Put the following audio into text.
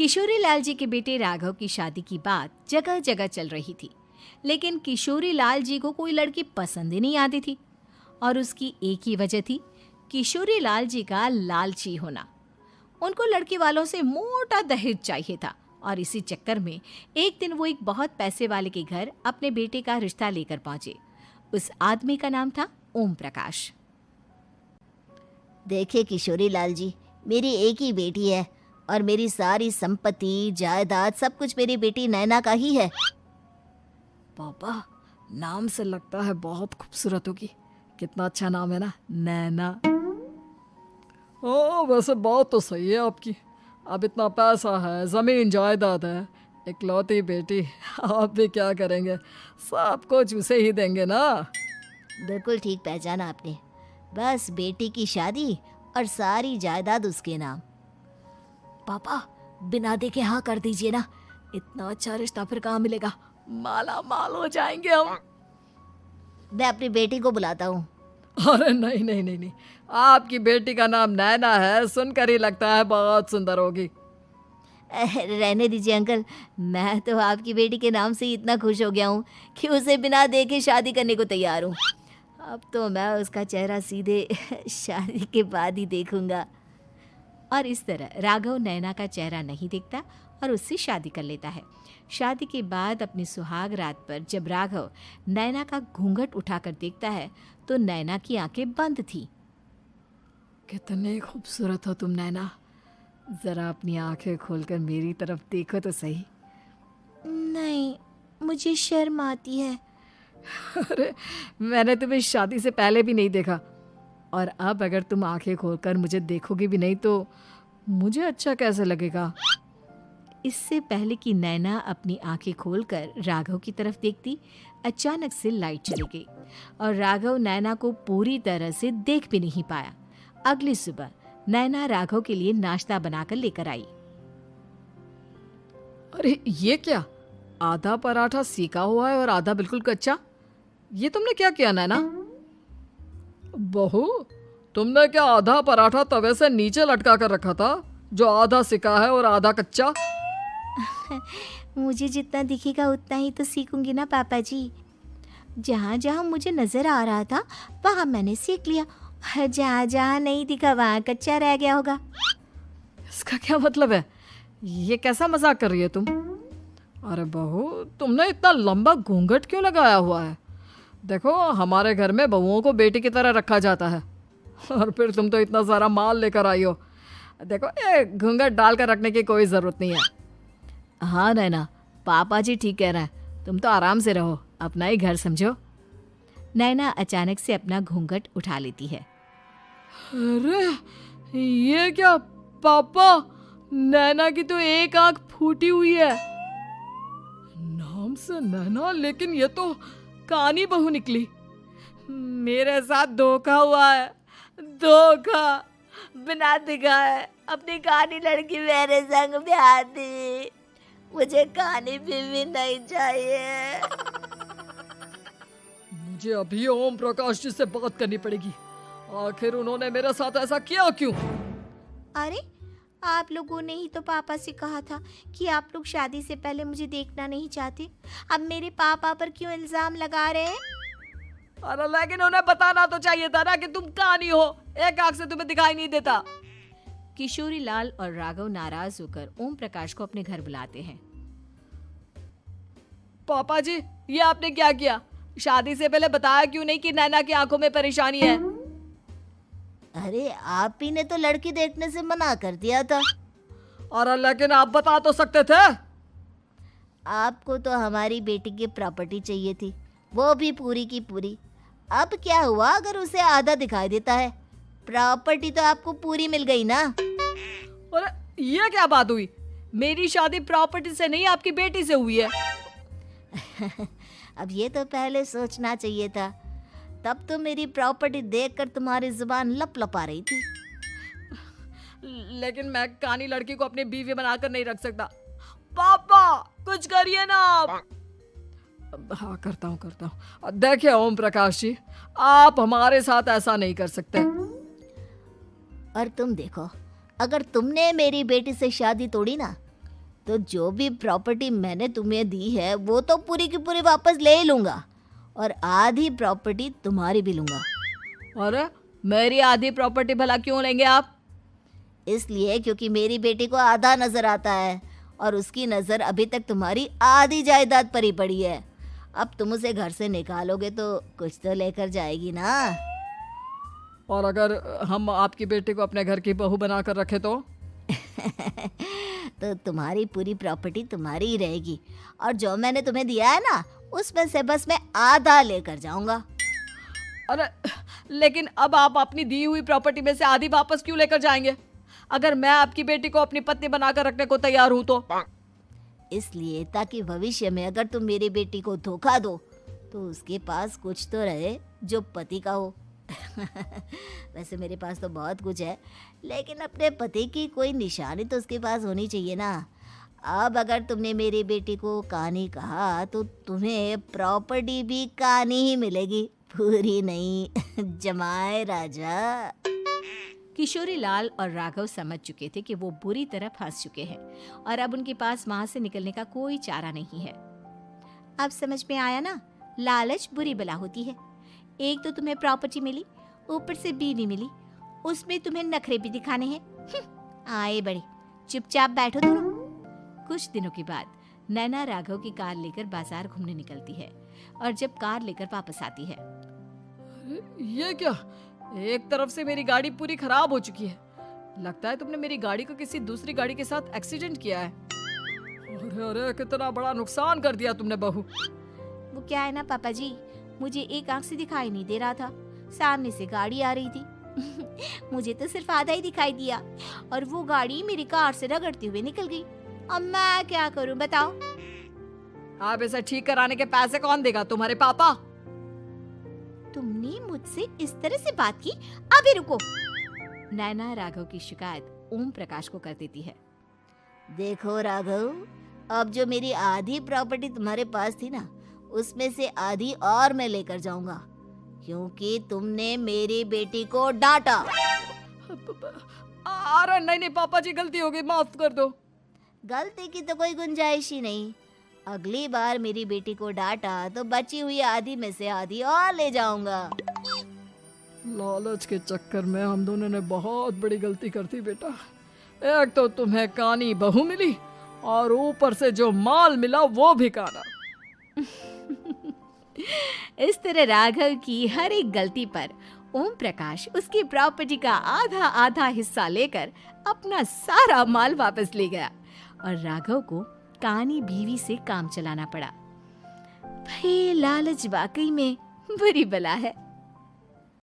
किशोरी लाल जी के बेटे राघव की शादी की बात जगह जगह चल रही थी, लेकिन किशोरी लाल जी को कोई लड़की पसंद ही नहीं आती थी। और उसकी एक ही वजह थी, किशोरी लाल जी का लालची होना। उनको लड़की वालों से मोटा दहेज चाहिए था और इसी चक्कर में एक दिन वो एक बहुत पैसे वाले के घर अपने बेटे का रिश्ता लेकर पहुंचे। उस आदमी का नाम था ओम प्रकाश। देखिए किशोरी लाल जी, मेरी एक ही बेटी है और मेरी सारी संपत्ति जायदाद सब कुछ मेरी बेटी नैना का ही है। पापा, नाम से लगता है बहुत खूबसूरत होगी। कितना अच्छा नाम है ना, नैना। ओ, वैसे बात तो सही है आपकी। अब इतना पैसा है, ज़मीन जायदाद है, इकलौती बेटी, आप भी क्या करेंगे? सब कुछ उसे ही देंगे ना। बिल्कुल ठीक पहचाना आपने। बस बेटी की शादी और सारी जायदाद उसके नाम। पापा, बिना देखे हाँ कर दीजिए ना। इतना अच्छा रिश्ता फिर कहाँ मिलेगा? माला माल हो जाएंगे हम। मैं अपनी बेटी को बुलाता हूँ। अरे नहीं नहीं नहीं नहीं, आपकी बेटी का नाम नैना है, सुनकर ही लगता है बहुत सुंदर होगी। रहने दीजिए अंकल, मैं तो आपकी बेटी के नाम से ही इतना खुश हो गया हूँ कि उसे बिना देखे शादी करने को तैयार हूँ। अब तो मैं उसका चेहरा सीधे शादी के बाद ही देखूंगा। और इस तरह राघव नैना का चेहरा नहीं देखता और उससे शादी कर लेता है। शादी के बाद अपनी सुहाग रात पर जब राघव नैना का घूंघट उठाकर देखता है तो नैना की आंखें बंद थी। कितने खूबसूरत हो तुम नैना, जरा अपनी आंखें खोलकर मेरी तरफ देखो तो सही। नहीं, मुझे शर्म आती है। अरे, मैंने तुम्हें शादी से पहले भी नहीं देखा, और अब अगर तुम आंखें खोलकर मुझे देखोगी भी नहीं तो मुझे अच्छा कैसे लगेगा? इससे पहले कि नैना अपनी आंखें खोलकर राघव की तरफ देखती, अचानक से लाइट चली गई और राघव नैना को पूरी तरह से देख भी नहीं पाया। अगली सुबह नैना राघव के लिए नाश्ता बनाकर लेकर आई। अरे ये क्या, आधा पराठा सेका हुआ है और आधा बिल्कुल कच्चा। ये तुमने क्या किया नैना? बहू, तुमने क्या आधा पराठा तवे से नीचे लटका कर रखा था, जो आधा सेका है और आधा कच्चा? मुझे जितना दिखेगा उतना ही तो सीखूंगी ना पापा जी। जहाँ जहाँ मुझे नजर आ रहा था वहाँ मैंने सीख लिया, जहाँ जहाँ नहीं दिखा वहाँ कच्चा रह गया होगा। इसका क्या मतलब है? ये कैसा मजाक कर रही है तुम? अरे बहू, तुमने इतना लंबा घूंघट क्यों लगाया हुआ है? देखो, हमारे घर में बहुओं को बेटी की तरह रखा जाता है, और फिर तुम तो इतना सारा माल लेकर आई हो। देखो, ये घूंघट डाल कर रखने की कोई ज़रूरत नहीं है। हाँ नैना, पापा जी ठीक कह रहे हैं, तुम तो आराम से रहो, अपना ही घर समझो। नैना अचानक से अपना घूंघट उठा लेती है। अरे ये क्या पापा, नैना की तो एक आंख फूटी हुई है। नाम से नैना, लेकिन ये तो कानी बहू निकली। मेरे साथ धोखा हुआ है, धोखा। बिना दिखाए अपनी कानी लड़की मेरे संग ब्याह दी। मुझे कानी बीवी नहीं चाहिए। मुझे अभी ओम प्रकाश जी से बात करनी पड़ेगी। आखिर उन्होंने मेरे साथ ऐसा किया क्यों? अरे, आप लोगों ने ही तो पापा से कहा था कि आप लोग शादी से पहले मुझे देखना नहीं चाहते। अब मेरे पापा पर क्यों इल्जाम लगा रहे हैं? अरे लेकिन उन्हें बताना तो चाहिए था ना कि तुम कानी हो, एक आंख से तुम्हें दिखाई नहीं देता। किशोरी लाल और राघव नाराज होकर ओम प्रकाश को अपने घर बुलाते हैं। पापा जी, ये आपने क्या किया? शादी से पहले बताया क्यों नहीं कि नैना की आंखों में परेशानी है? अरे, आप ही ने तो लड़की देखने से मना कर दिया था। अरे लेकिन आप बता तो सकते थे। आपको तो हमारी बेटी की प्रॉपर्टी चाहिए थी, वो भी पूरी की पूरी। अब क्या हुआ अगर उसे आधा दिखाई देता है? प्रॉपर्टी तो आपको पूरी मिल गई ना। अरे ये क्या बात हुई? मेरी शादी प्रॉपर्टी से नहीं, आपकी बेटी से हुई है। अब ये तो पहले सोचना चाहिए था, तब तो मेरी प्रॉपर्टी देखकर तुम्हारी जुबान लप लपा रही थी। लेकिन मैं कानी लड़की को अपनी बीवी बनाकर नहीं रख सकता। पापा, कुछ करिए ना आप। हाँ, करता हूँ। देखिए ओम प्रकाश जी, आप हमारे साथ ऐसा नहीं कर सकते। और तुम देखो, अगर तुमने मेरी बेटी से शादी तोड़ी ना तो जो भी प्रॉपर्टी मैंने तुम्हें दी है वो तो पूरी की पूरी वापस ले ही लूँगा और आधी प्रॉपर्टी तुम्हारी भी लूँगा। अरे मेरी आधी प्रॉपर्टी भला क्यों लेंगे आप? इसलिए क्योंकि मेरी बेटी को आधा नज़र आता है और उसकी नज़र अभी तक तुम्हारी आधी जायदाद पर ही पड़ी है। अब तुम उसे घर से निकालोगे तो कुछ तो लेकर जाएगी ना। और अगर हम आपकी बेटी को अपने घर की बहू बना कर रखे तो? तो तुम्हारी पूरी प्रॉपर्टी तुम्हारी ही रहेगी और जो मैंने तुम्हें दिया है ना उसमें से बस मैं आधा लेकर जाऊंगा। अरे लेकिन अब आप अपनी दी हुई प्रॉपर्टी में से आधी वापस क्यों लेकर जाएंगे? अगर मैं आपकी बेटी को अपनी पत्नी बनाकर रखने को तैयार हूं तो? इसलिए ताकि भविष्य में अगर तुम मेरी बेटी को धोखा दो तो उसके पास कुछ तो रहे जो पति का हो। वैसे मेरे पास तो बहुत कुछ है लेकिन अपने पति की कोई निशानी तो उसके पास होनी चाहिए ना। अब अगर तुमने मेरी बेटी को कहानी कहा तो तुम्हें प्रॉपर्टी भी कहानी ही मिलेगी, पूरी नहीं। जमाए राजा। किशोरी लाल और राघव समझ चुके थे कि वो बुरी तरह फंस चुके हैं और अब उनके पास वहां से निकलने का कोई चारा नहीं है। अब समझ में आया ना, लालच बुरी बला होती है। एक तो तुम्हें प्रॉपर्टी मिली, ऊपर से बीवी मिली, उसमें तुम्हें नखरे भी दिखाने हैं। आए बड़े, चुपचाप बैठो दोनों। कुछ दिनों के बाद नैना राघव की कार लेकर बाजार घूमने निकलती है और जब कार लेकर वापस आती है, ये क्या? एक तरफ से मेरी गाड़ी पूरी खराब हो चुकी है। लगता है तुमने मेरी गाड़ी को किसी दूसरी गाड़ी के साथ एक्सीडेंट किया है। अरे अरे कितना बड़ा नुकसान कर दिया तुमने बहू। वो क्या है ना पापा जी, मुझे एक आंख से दिखाई नहीं दे रहा था, सामने से गाड़ी आ रही थी। मुझे तो सिर्फ आधा ही दिखाई दिया और वो गाड़ी मेरी कार से रगड़ते हुए निकल गई। अब मैं क्या करूं बताओ? आप इसे ठीक कराने के पैसे कौन देगा? तुम्हारे पापा। तुमने मुझसे इस तरह से बात की? अभी रुको। नैना राघव की शिकायत ओम प्रकाश को कर देती है। देखो राघव, अब जो मेरी आधी प्रॉपर्टी तुम्हारे पास थी ना उसमें से आधी और मैं लेकर जाऊंगा क्योंकि तुमने मेरी बेटी को डांटा। अरे नहीं नहीं पापा जी, गलती हो गई, माफ कर दो। गलती की तो कोई गुंजाइश ही नहीं। अगली बार मेरी बेटी को डांटा तो बची हुई आधी में से आधी और ले जाऊंगा। लालच के चक्कर में हम दोनों ने बहुत बड़ी गलती कर दी बेटा। एक तो तुम्हें कानी बहू मिली और ऊपर से जो माल मिला वो भी काना। इस तरह राघव की हर एक गलती पर ओम प्रकाश उसकी प्रॉपर्टी का आधा आधा हिस्सा लेकर अपना सारा माल वापस ले गया और राघव को कानी बीवी से काम चलाना पड़ा। भाई लालच वाकई में बुरी बला है।